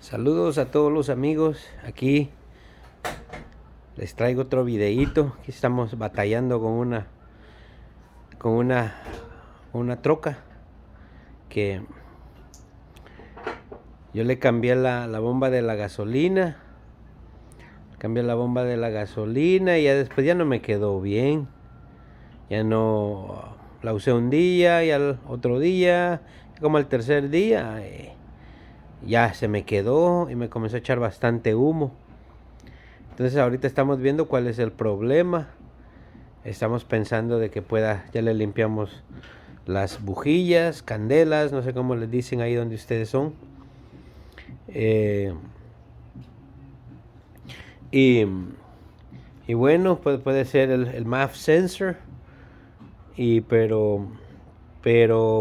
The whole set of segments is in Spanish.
Saludos a todos los amigos. Aquí les traigo otro videíto. Aquí estamos batallando con una troca que yo le cambié la bomba de la gasolina. Cambié la bomba de la gasolina y ya después ya no me quedó bien. Ya no la usé un día y al otro día, como al tercer día, ya se me quedó y me comenzó a echar bastante humo. Entonces ahorita estamos viendo cuál es el problema. Estamos pensando de que ya le limpiamos las bujillas, candelas, no sé cómo les dicen ahí donde ustedes son. Y bueno, puede ser el MAF sensor. Pero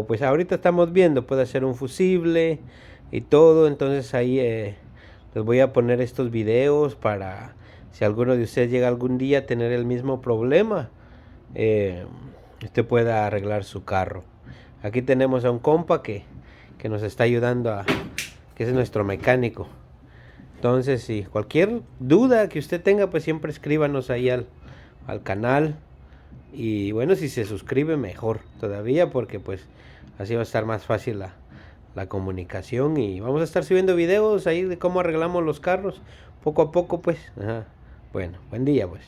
pues ahorita estamos viendo, puede ser un fusible y todo. Entonces ahí les voy a poner estos videos para si alguno de ustedes llega algún día a tener el mismo problema, usted pueda arreglar su carro. Aquí tenemos a un compa que nos está ayudando, que es nuestro mecánico. Entonces, si cualquier duda que usted tenga, pues siempre escríbanos ahí al canal. Y bueno, si se suscribe mejor todavía, porque pues así va a estar más fácil la comunicación. Y vamos a estar subiendo videos ahí de cómo arreglamos los carros poco a poco, pues. Ajá. Bueno, buen día, pues.